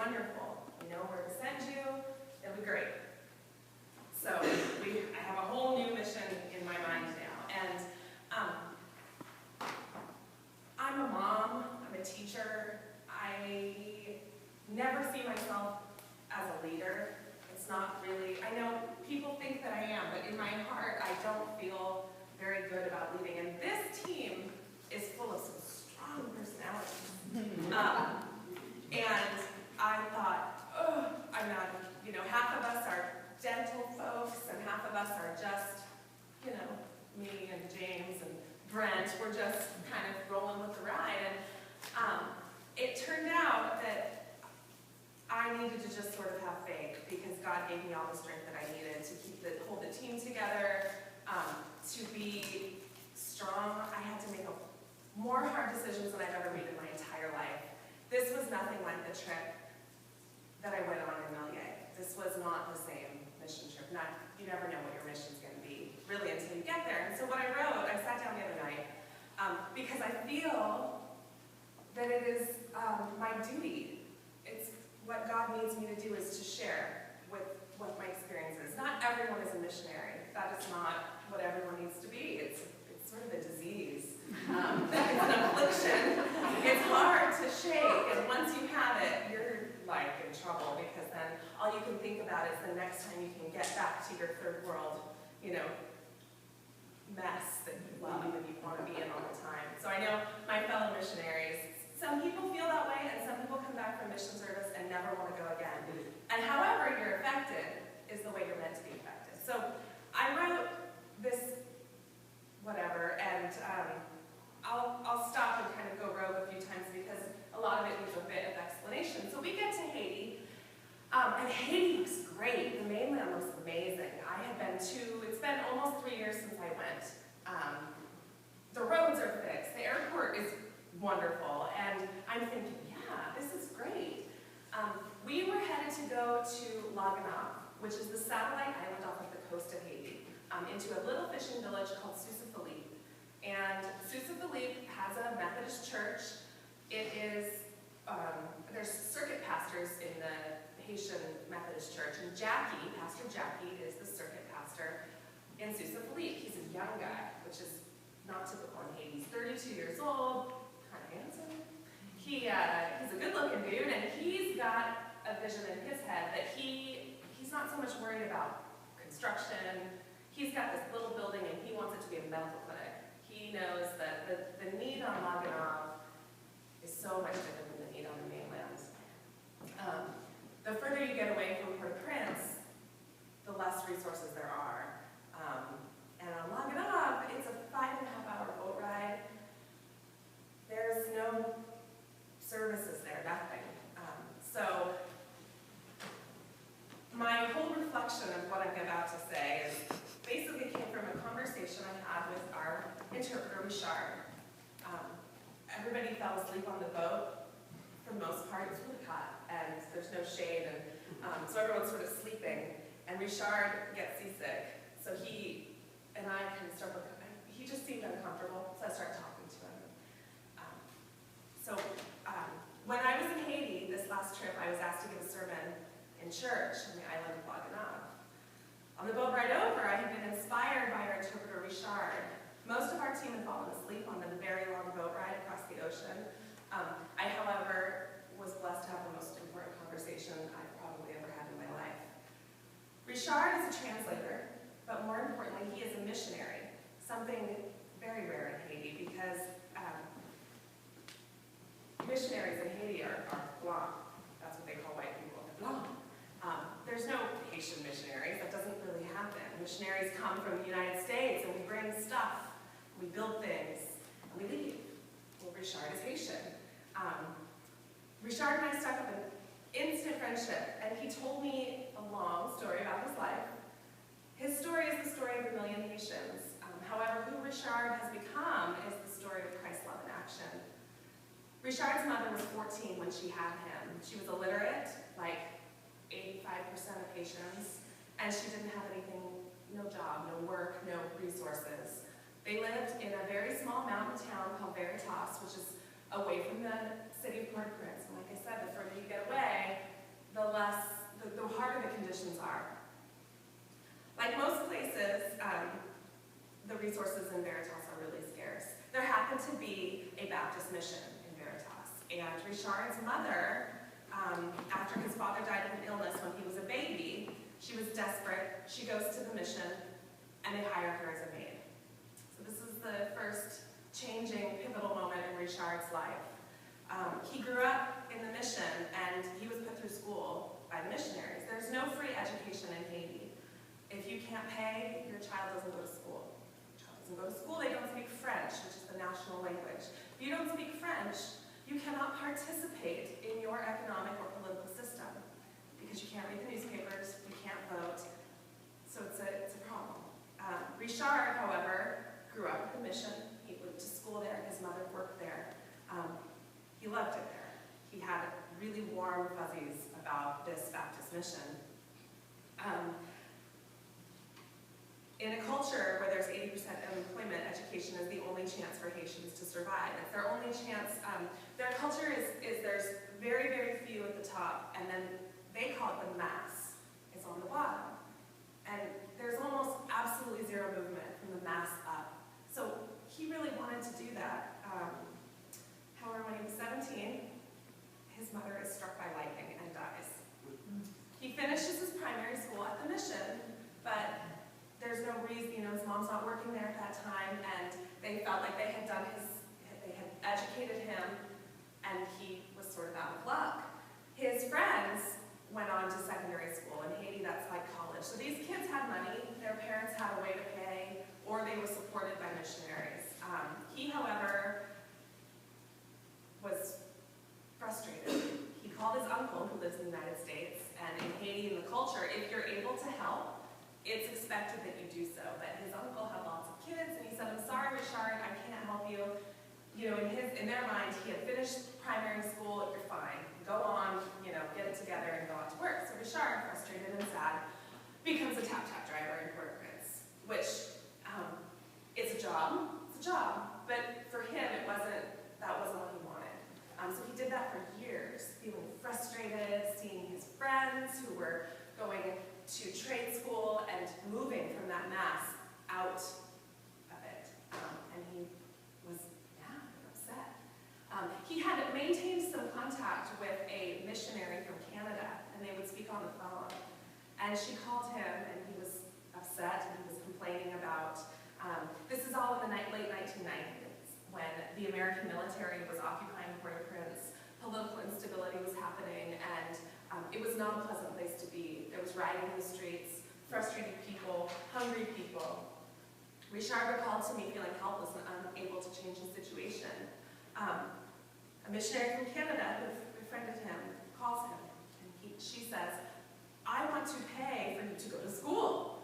wonderful. We know where to send you. It'll be great. So I have a whole new mission in my mind now. And I'm a mom, I'm a teacher. I never see myself as a leader. It's not really, I know people think that I am, but in my heart, I don't feel very good about leading. And this team is full of some strong personalities. And I thought, oh, I'm not, half of us are gentle folks, and half of us are just, me and James and Brent, we're just kind of rolling with the ride. And it turned out that I needed to just sort of have faith, because God gave me all the strength that I needed to hold the team together, to be strong. I had to make more hard decisions than I've ever made in my entire life. This was nothing like the trip that I went on in Melier. This was not the same mission trip. You never know what your mission's going to be, really, until you get there. And so what I wrote, I sat down the other night, because I feel that it is my duty. It's what God needs me to do, is to share with what my experience is. Not everyone is a missionary. That is not what everyone needs to be. It's sort of a disease. It's an affliction. It's hard to shake, and once you have it, you're like in trouble, because then all you can think about is the next time you can get back to your third world, mess that you love and you want to be in all the time. So I know my fellow missionaries, some people feel that way, and some people come back from mission service and never want to go again. And however you're affected is the way you're meant to be affected. So I wrote this whatever, and I'll stop and kind of go rogue a few times, because a lot of it needs a bit of explanation. So we get to Haiti, and Haiti looks great. The mainland looks amazing. It's been almost 3 years since I went. The roads are fixed. The airport is wonderful, and I'm thinking, yeah, this is great. We were headed to go to La Gonâve, which is the satellite island off of the coast of Haiti, into a little fishing village called Philippe. And Philippe has a Methodist church. It is, there's circuit pastors in the Haitian Methodist church, and Pastor Jackie, is the circuit pastor in Philippe. He's a young guy, which is not typical in Haiti. He's 32 years old, kind of handsome. He's a good-looking dude, and he's got a vision in his head that he's not so much worried about construction. He's got this little building, and he wants it to be a medical clinic. He knows that the need on La Gonâve is so much different than the need on the mainland. The further you get away from Port-au-Prince, the less resources there are. And on La Gonâve, it's a 5.5-hour boat ride. There's no services there, nothing. So my whole reflection of what I'm about to say is basically came from a conversation I had with our interpreter, Richard. Everybody fell asleep on the boat. For the most part, it's really hot, and there's no shade, and so everyone's sort of sleeping. And Richard gets seasick, so he and I kind of start looking. He just seemed uncomfortable, so I started talking to him. When I was in Haiti this last trip, I was asked to give a sermon in church on the island of La Gonâve. On the boat ride over, I had been inspired by our interpreter, Richard. Most of our team had fallen asleep on the very long boat ride across the ocean. I, however, was blessed to have the most important conversation I've probably ever had in my life. Richard is a translator, but more importantly, he is a missionary, something very rare in Haiti, because missionaries in Haiti are blanc. That's what they call white people, blanc. There's no Haitian missionaries. That doesn't really happen. Missionaries come from the United States, and we bring stuff, we build things, and we leave. Well, Richard is Haitian. Richard and I stuck up an instant friendship, and he told me a long story about his life. His story is the story of a million Haitians. However, who Richard has become is the story of Christ's love in action. Richard's mother was 14 when she had him. She was illiterate, like 85% of Haitians, and she didn't have anything, no job, no work, no resources. They lived in a very small mountain town called Veritas, which is away from the city of Port-au-Prince. And like I said, the further you get away, resources in Veritas are really scarce. There happened to be a Baptist mission in Veritas, and Richard's mother, after his father died of an illness when he was a baby, she was desperate. She goes to the mission, and they hire her as a maid. So this is the first changing, pivotal moment in Richard's life. He grew up in the mission, and he was put through school by the missionaries. There's no free education in Haiti. If you can't pay, your child doesn't go to school. Your child doesn't go to school, they don't speak French, which is the national language. If you don't speak French, you cannot participate in your economic or political system because you can't read the newspapers, you can't vote, so it's a problem. Richard, however, grew up at the mission. He went to school there, his mother worked there. He loved it there. He had really warm fuzzies about this Baptist mission. In a culture where there's 80% unemployment, education is the only chance for Haitians to survive. It's their only chance. Their culture is there's very, very few at the top, and then they call it the mass. It's on the bottom. And there's almost absolutely zero movement from the mass up. So he really wanted to do that. However, when he was 17, his mother is struck by lightning and dies. He finishes his primary school at the mission, but there's no reason, his mom's not working there at that time, and they felt like they had educated him, and he was sort of out of luck. His friends went on to secondary school. In Haiti, that's like college. So these kids had money, their parents had a way to pay, or they were supported by missionaries. He, however, was frustrated. He called his uncle, who lives in the United States, and in Haiti, in the culture, if you're able to help, it's expected that you do so. But his uncle had lots of kids, and he said, I'm sorry, Richard, I can't help you. In their mind, he had finished primary school, you're fine. Go on, get it together and go out to work. So Richard, frustrated and sad, becomes a tap-tap driver in Port-au-Prince, which it's a job, but for him, that wasn't what he wanted. So he did that for years, feeling frustrated, seeing his friends who were going to trade school and moving from that mass out of it. And he was upset. He had maintained some contact with a missionary from Canada, and they would speak on the phone. And she called him, and he was upset, and he was complaining about, this is all in the late 1990s, when the American military was occupying Port-au-Prince, political instability was happening, and it was not a pleasant place to be. There was rioting in the streets, frustrated people, hungry people. Richard recalled to me feeling helpless and unable to change his situation. A missionary from Canada who befriended him calls him, and she says, I want to pay for you to go to school.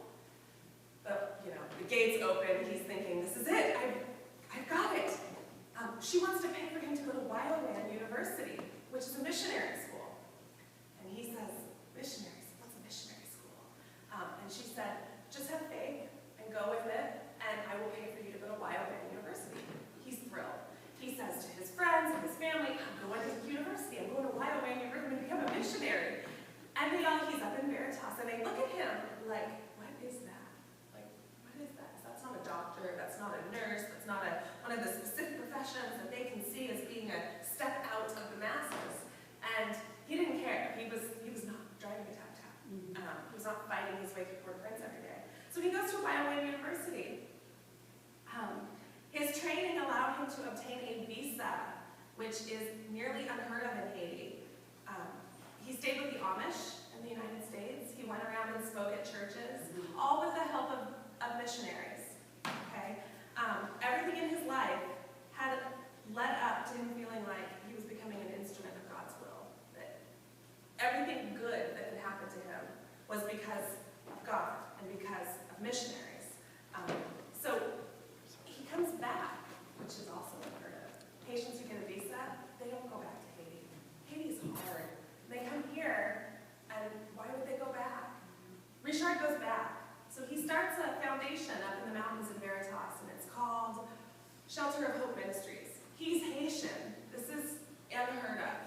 But, the gates open, he's thinking, this is it, I've got it. She wants to pay for him to go to Wyowan University, which is a missionary school. And he says, missionaries, what's a missionary school? And she said, just have faith and go with it, and I will pay for you to go to Wyowan University. He's thrilled. He says to his friends and his family, I'm going to university, I'm going to Wyowan University to become a missionary. And he's up in Veritas, and they look at him like, what is that? What is that? That's not a doctor, that's not a nurse, that's not one of the specific professions that they can see as being a step out of the masses. And he didn't care. He was not driving a tap-tap. He was not fighting his way through Port-au-Prince every day. So he goes to Wyowan University. His training allowed him to obtain a visa, which is nearly unheard of in Haiti. He stayed with the Amish in the United States. He went around and spoke at churches, all with the help of missionaries. Okay? Everything in his life had led up to him feeling like he was becoming an instrument of God's will. That everything good that had happened to him was because of God and because of missionaries. So he comes back, which is also unheard of. Patients who get a visa, they don't go back to Haiti. Haiti's hard. They come here, and why would they go back? Richard goes back. So he starts a foundation up in the mountains in Veritas, and it's called Shelter of Hope Ministries. He's Haitian. This is unheard of.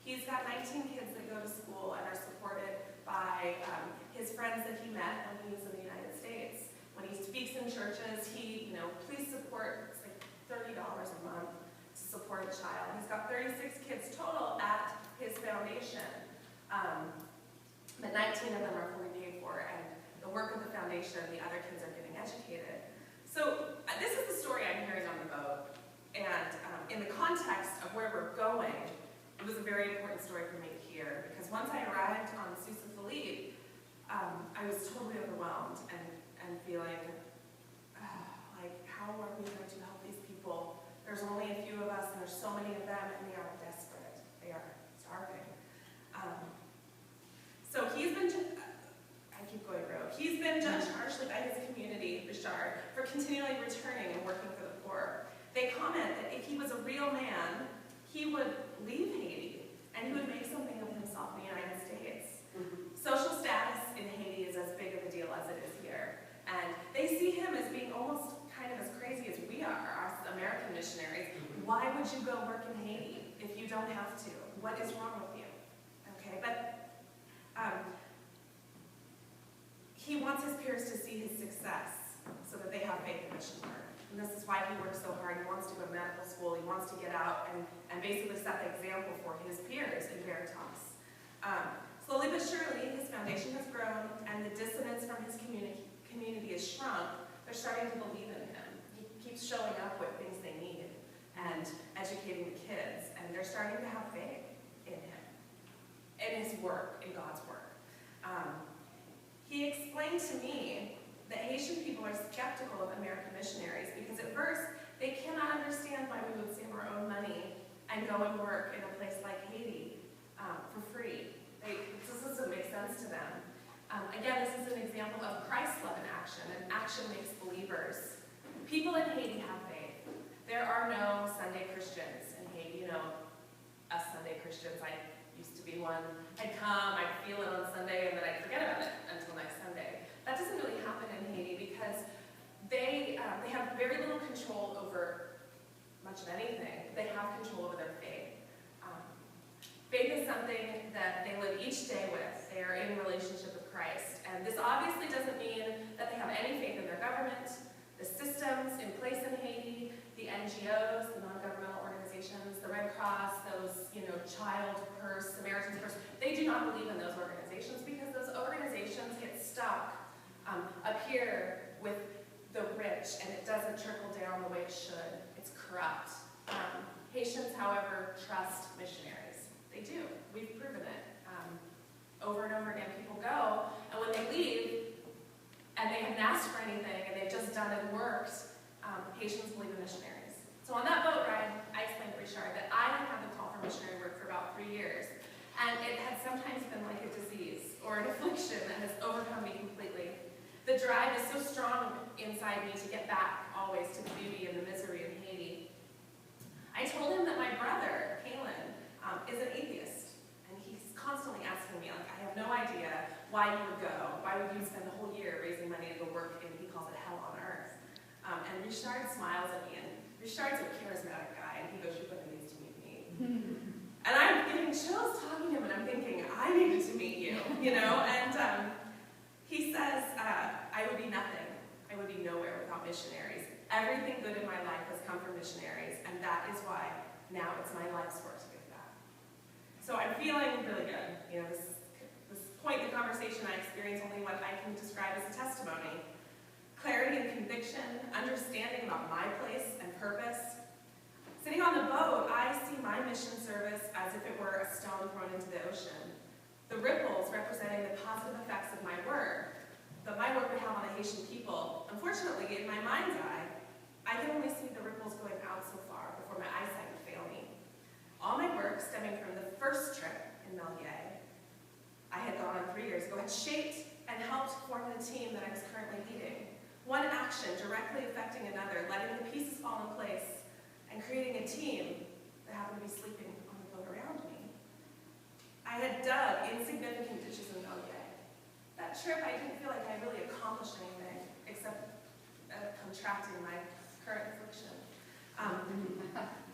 He's got 19 kids that go to school and are supported by his friends that he met when he was in the United States. support a child. He's got 36 kids total at his foundation, but 19 of them are fully paid for, and the work of the foundation, the other kids are getting educated. So this is the story I'm hearing on the boat, and in the context of where we're going, it was a very important story for me to hear, because once I arrived on Sousa Philippe, I was totally overwhelmed and feeling like, how are we going to help these people? There's only a few of us, and there's so many of them, and they are desperate. They are starving. So he's been, I keep going rogue, he's been judged harshly by his community, Richard, for continually returning and working for the poor. They comment that if he was a real man, he would leave Haiti, and he would make something of himself in the United States. Social status in Haiti is as big of a deal as it is here, and they see him as being almost kind of as crazy as we are, us American missionaries. Why would you go work in Haiti if you don't have to? What is wrong with you? Okay, but he wants his peers to see his success so that they have faith in mission work. And this is why he works so hard. He wants to go to medical school. He wants to get out and basically set the example for his peers in Veritas. Slowly but surely, his foundation has grown, and the dissonance from his community has shrunk. They're starting to believe in him. He keeps showing up with things they need and educating the kids, and they're starting to have faith in him, in his work, in God's work. He explained to me that Haitian people are skeptical of American missionaries because at first they cannot understand why we would save our own money and go and work in a place like Haiti for free. This doesn't make sense to them. Again, this is an example of Christ's love in action, and action makes believers. People in Haiti have faith. There are no Sunday Christians in Haiti. You know, us Sunday Christians, I used to be one. I'd come, I'd feel it on Sunday, and then I'd forget about it until next Sunday. That doesn't really happen in Haiti because they have very little control over much of anything. They have control over their faith. Faith is something that they live each day with. They are in relationship with Christ. And this obviously doesn't mean that they have any faith in their government, the systems in place in Haiti, the NGOs, the non-governmental organizations, the Red Cross, those, Child Purse, Samaritan's Purse. They do not believe in those organizations because those organizations get stuck up here with the rich, and it doesn't trickle down the way it should. It's corrupt. Haitians, however, trust missionaries. They do. We've proven it. Over and over again, people go, and when they leave, and they haven't asked for anything, and they've just done it and worked, Haitians believe in missionaries. So on that boat ride, I explained to Richard that I had had the call for missionary work for about 3 years, and it had sometimes been like a disease or an affliction that has overcome me completely. The drive is so strong inside me to get back always to the beauty and the misery of Haiti. I told him that my brother, Kalen, is an atheist, and he's constantly asking me, like, I have no idea why you would go. Why would you spend the whole year raising money to go work in, he calls it hell on earth. And Richard smiles at me, and Richard's a charismatic guy, and he goes, your brother needs to meet me. And I'm getting chills talking to him, and I'm thinking, I needed to meet you, and he says, I would be nothing. I would be nowhere without missionaries. Everything good in my life has come from missionaries, and that is why now it's my life's work to give back. So I'm feeling really good. This point in the conversation, I experienced only what I can describe as a testimony. Clarity and conviction, understanding about my place and purpose. Sitting on the boat, I see my mission service as if it were a stone thrown into the ocean. The ripples representing the positive effects of my work, that my work would have on the Haitian people. Unfortunately, in my mind's eye, I can only see the ripples going out so far before my eyesight would fail me. All my work stemming from the first trip in Melier, I had gone on 3 years ago, had shaped and helped form the team that I was currently leading. One action directly affecting another, letting the pieces fall in place, and creating a team that happened to be sleeping on the boat around me. I had dug insignificant ditches in Melier. That trip, I didn't feel like I really accomplished anything, except contracting my current affliction.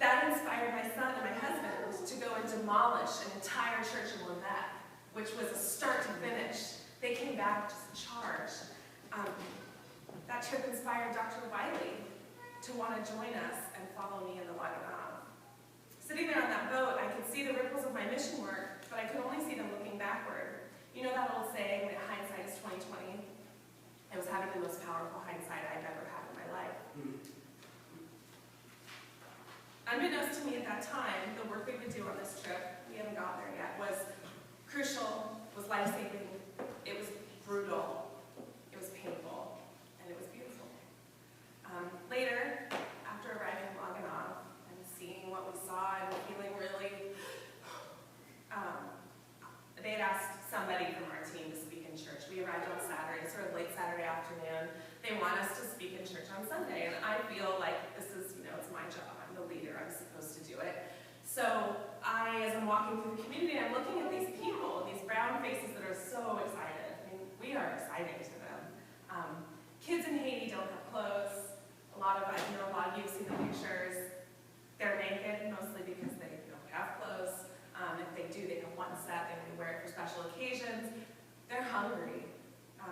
That inspired my son and my husband to go and demolish an entire church in Levesque, which was a start to finish. They came back just charged. That trip inspired Dr. Wiley to want to join us and follow me in the Watermelon. Sitting there on that boat, I could see the ripples of my mission work, but I could only see them looking backward. You know that old saying that hindsight is 20/20? I was having the most powerful hindsight I've ever had in my life. Unbeknownst to me at that time, the work we would do on this trip, we haven't gotten there yet, was crucial, was life-saving, it was brutal, it was painful, and it was beautiful. Later, after arriving in Laganaw and seeing what we saw and feeling really, they had asked somebody from our team to speak in church. We arrived on Saturday, sort of late Saturday afternoon. They want us to speak in church on Sunday, and I feel like this is, it's my job. I'm the leader. I'm supposed to do it. So as I'm walking through the community, I'm looking at these people, these brown faces that are so excited. I mean, we are exciting to them. Kids in Haiti don't have clothes. A lot of you have seen the pictures. They're naked, mostly because they don't have clothes. If they do, they have one set. They only wear it for special occasions. They're hungry.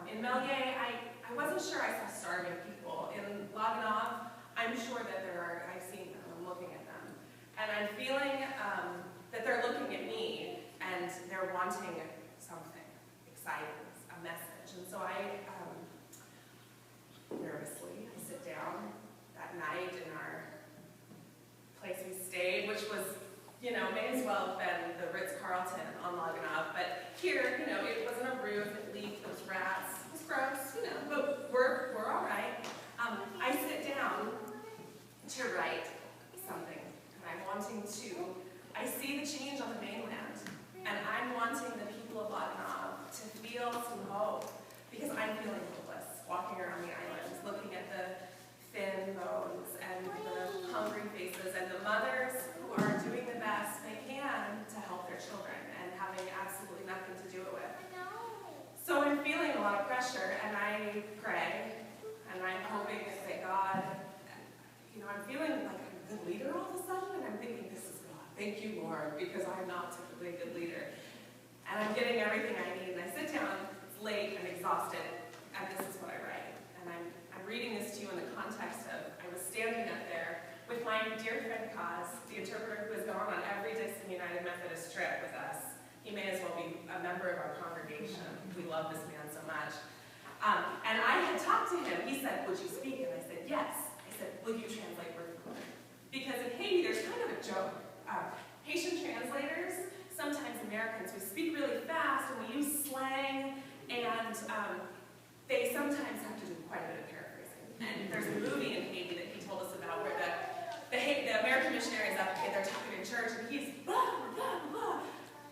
In Melier, I wasn't sure I saw starving people. In Laganaw, I'm sure that I've seen them, I'm looking at them. And I'm feeling that they're looking at me and they're wanting something exciting, a message. And so nervously, I sit down that night in our place we stayed, which was, may as well have been the Ritz-Carlton on Laganaw. But here, it wasn't a roof, it leaked, there was rats, it was gross, but we're all right. I sit down to write something, and I see the change on the mainland, and I'm wanting the people of Laganaw to feel some hope, because I'm feeling hopeless, walking around the islands, looking at the thin bones, and the hungry faces, and the mothers who are doing the best they can to help their children, and having absolutely nothing to do it with. So I'm feeling a lot of pressure, and I pray, and I'm hoping that God, I'm feeling like I'm a good leader all of a sudden, and I'm thinking, this is God. Thank you, Lord, because I'm not typically a good leader. And I'm getting everything I need, and I sit down, it's late, I'm exhausted, and this is what I write. And I'm reading this to you in the context of, I was standing up there with my dear friend Kaz, the interpreter who has gone on every Dixon United Methodist trip with us. He may as well be a member of our congregation. We love this man so much. And I had talked to him. He said, would you speak? And I said, yes. I said, will you translate word for word? Because in Haiti, there's kind of a joke. Haitian translators, sometimes Americans, we speak really fast and we use slang, and they sometimes have to do quite a bit of paraphrasing. And there's a movie in Haiti that he told us about where the American missionary is up, and they're talking in church, and he's blah, blah, blah.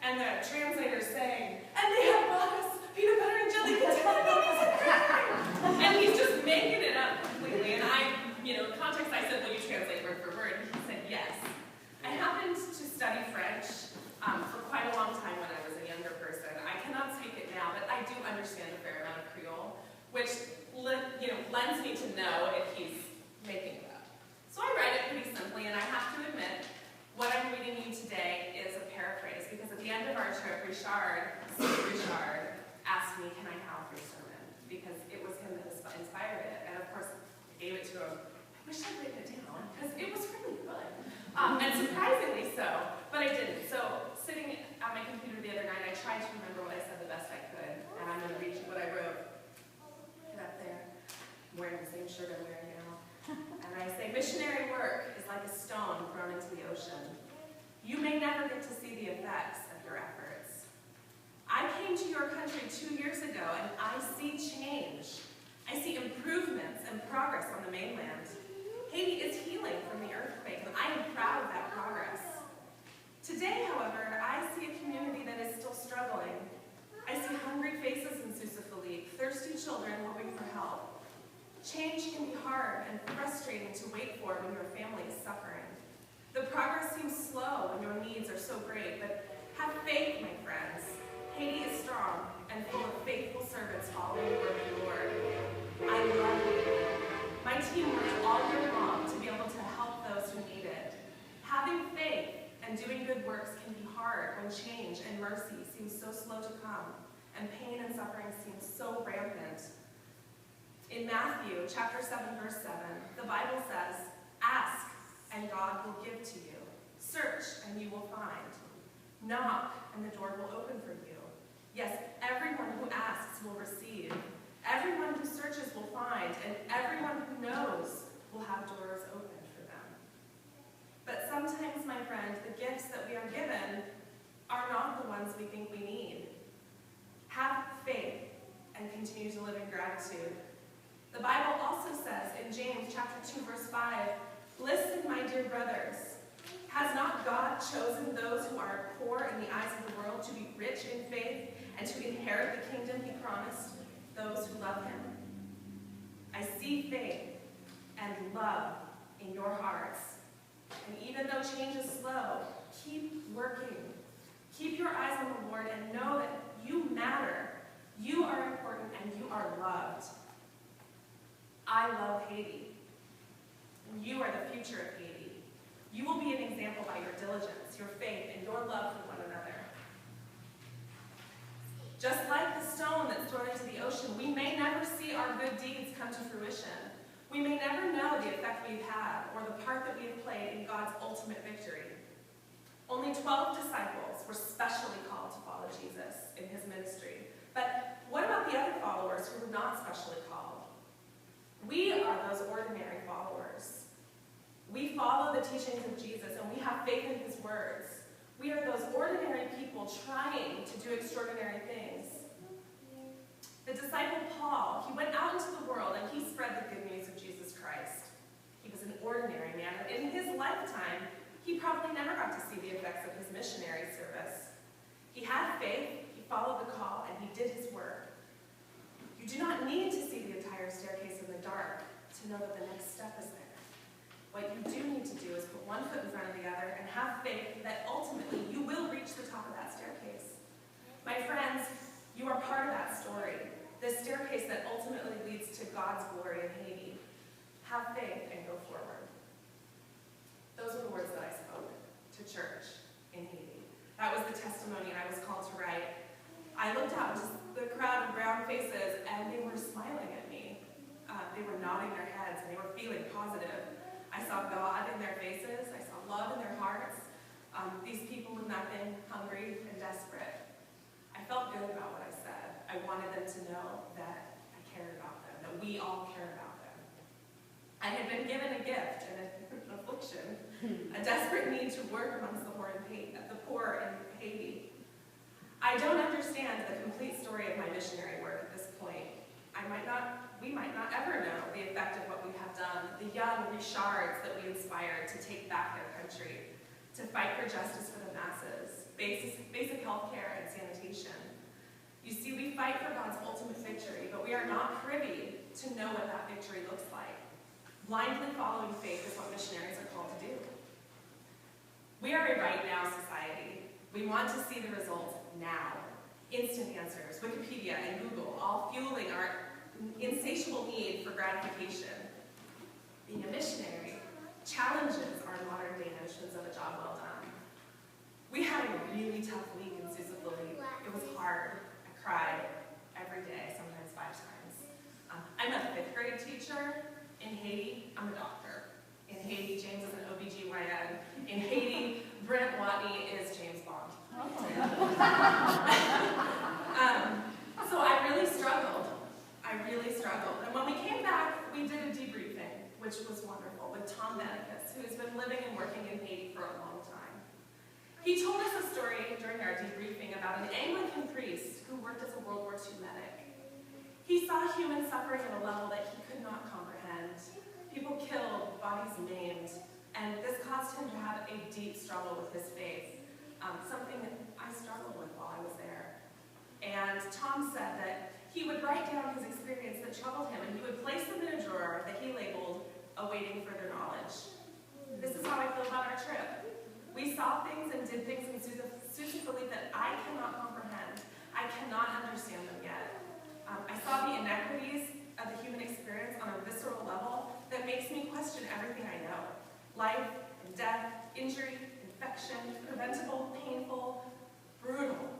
And the translator's saying, and they have brought us peanut butter and jelly and he's just making it up completely. And context, I said, will you translate word for word? And he said, yes. I happened to study French for quite a long time when I was a younger person. I cannot speak it now, but I do understand a fair amount of Creole, which lends me to know if he's making it up. So I write it pretty simply, and I have to admit, what I'm reading you today is a paraphrase, because at the end of our trip, Richard asked me, can I have your sermon? Because it was him that inspired it, and of course, I gave it to him. I wish I'd written it down, because it was really good. And surprisingly so, but I didn't. So sitting at my computer the other night, I tried to remember what I said the best I could, and I'm going to read you what I wrote. Get up there. I'm wearing the same shirt I'm wearing now. And I say, missionary work is like a stone thrown into the ocean. You may never get to see the effects of your efforts. I came to your country 2 years ago, and I see change. I see improvements and progress on the mainland. Haiti is healing from the earthquake, and I am proud of that progress. Today, however, I see a community that is still struggling. I see hungry faces in Sousa Philippe, thirsty children hoping for help. Change can be hard and frustrating to wait for when your family is suffering. The progress seems slow when your needs are so great, but have faith, my friends. Haiti is strong and full of faithful servants following the word of the Lord. I love you. My team worked all year long to be able to help those who need it. Having faith and doing good works can be hard when change and mercy seem so slow to come, and pain and suffering seem so rampant. In Matthew chapter 7, verse 7, the Bible says, ask and God will give to you. Search, and you will find. Knock, and the door will open for you. Yes, everyone who asks will receive. Everyone who searches will find, and everyone who knows will have doors open for them. But sometimes, my friend, the gifts that we are given are not the ones we think we need. Have faith and continue to live in gratitude. The Bible also says in James chapter 2, verse 5, "Listen, my dear brothers, has not God chosen those who are poor in the eyes of the world to be rich in faith and to inherit the kingdom he promised those who love him? I see faith and love in your hearts. And even though change is slow, keep working. Keep your eyes on the Lord and know that you matter. You are important and you are loved." I love Haiti. And you are the future of Haiti. You will be an example by your diligence, your faith, and your love for one another. Just like the stone that's thrown into the ocean, we may never see our good deeds come to fruition. We may never know the effect we've had or the part that we have played in God's ultimate victory. Only 12 disciples were specially called to follow Jesus in his ministry. But what about the other followers who were not specially called? We are those ordinary followers. We follow the teachings of Jesus and we have faith in his words. We are those ordinary people trying to do extraordinary things. The disciple Paul, he went out into the world and he spread the good news of Jesus Christ. He was an ordinary man, and in his lifetime, he probably never got to see the effects of his missionary service. He had faith, he followed the call, and he did his work. You do not need to see the entire staircase in the dark to know that the next step is there. What you do need to do is put one foot in front of the other and have faith that ultimately you will reach the top of that staircase. My friends, you are part of that story, the staircase that ultimately leads to God's glory in Haiti. Have faith and go forward. Those are the words that I spoke to church in Haiti. That was the testimony I was called to write. I looked out into the crowd of brown faces, and they were smiling at me. They were nodding their heads, and they were feeling positive. I saw God in their faces. I saw love in their hearts. These people with nothing, hungry and desperate. I felt good about what I said. I wanted them to know that I cared about them, that we all care about them. I had been given a gift and an affliction, a desperate need to work amongst the poor in Haiti. I don't understand the complete story of my missionary work at this point. We might not ever know the effect of what we have done, the young Richards that we inspired to take back their country, to fight for justice for the masses, basic health care and sanitation. You see, we fight for God's ultimate victory, but we are not privy to know what that victory looks like. Blindly following faith is what missionaries are called to do. We are a right now society. We want to see the results now. Instant answers, Wikipedia and Google, all fueling our insatiable need for gratification. Being a missionary challenges our modern day notions of a job well done. We had a really tough week in Sicily. It was hard. I cried every day, sometimes 5 times. I'm a 5th grade teacher. In Haiti, I'm a doctor. In Haiti, James is an OBGYN. In Haiti, Brent Watney is James Bond. So I really struggled. And when we came back, we did a debriefing, which was wonderful, with Tom Manicus, who has been living and working in Haiti for a long time. He told us a story during our debriefing about an Anglican priest who worked as a World War II medic. He saw human suffering at a level that he could not comprehend. People killed, bodies maimed, and this caused him to have a deep struggle with his faith, something that I struggled with while I was there. And Tom said that he would write down his experience that troubled him, and he would place them in a drawer that he labeled awaiting further knowledge. This is how I feel about our trip. We saw things and did things in Sicily that I cannot comprehend. I cannot understand them yet. I saw the inequities of the human experience on a visceral level that makes me question everything I know. Life and death, injury, infection, preventable, painful, brutal.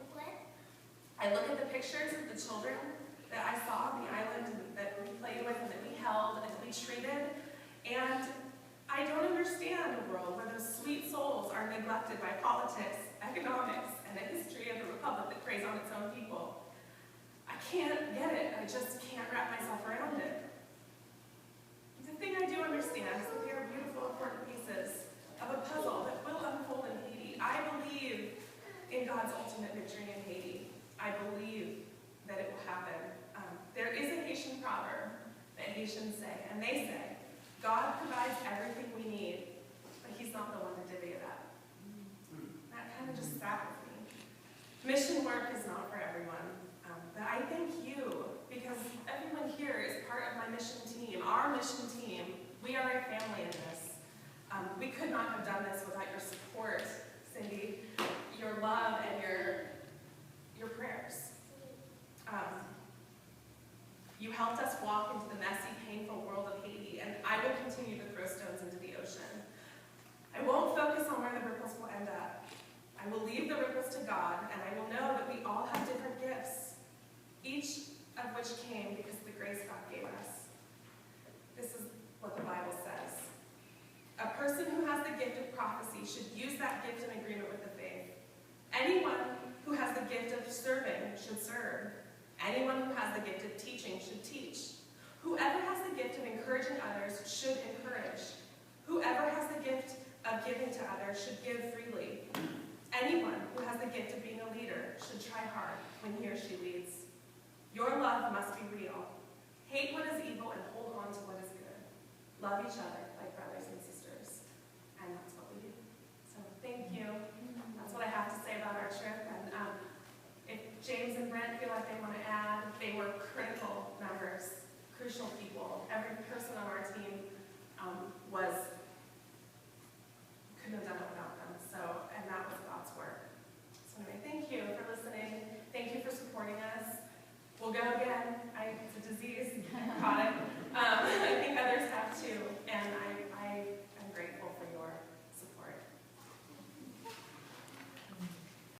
I look at the pictures of the children that I saw on the island and that we played with and that we held and that we treated, and I don't understand a world where those sweet souls are neglected by politics, economics, and a history of a republic that preys on its own people. I can't get it. I just can't wrap myself around it. The thing I do understand is that they are beautiful, important pieces of a puzzle that will unfold in Haiti. I believe in God's ultimate victory in Haiti. I believe that it will happen. There is a Haitian proverb that Haitians say, and they say, God provides everything we need, but he's not the one to divvy it up. That kind of just sat with me. Mission work is not for everyone, but I thank you, because everyone here is part of my mission team, our mission team. We are a family in this. We could not have done this without your support, Cindy, your love, and your prayers. You helped us walk into the messy, painful world of Haiti, and I will continue to throw stones into the ocean. I won't focus on where the ripples will end up. I will leave the ripples to God, and I will know that we all have different gifts, each of which came because of the grace God gave us. This is what the Bible says. A person who has the gift of prophecy should use that gift in agreement with the faith. Anyone who has the gift of serving should serve. Anyone who has the gift of teaching should teach. Whoever has the gift of encouraging others should encourage. Whoever has the gift of giving to others should give freely. Anyone who has the gift of being a leader should try hard when he or she leads. Your love must be real. Hate what is evil and hold on to what is good. Love each other like brothers and sisters. And that's what we do. So thank you. That's what I have to say about our trip. And if James and Brent feel like they want to add, they were critical members, crucial people. Every person on our team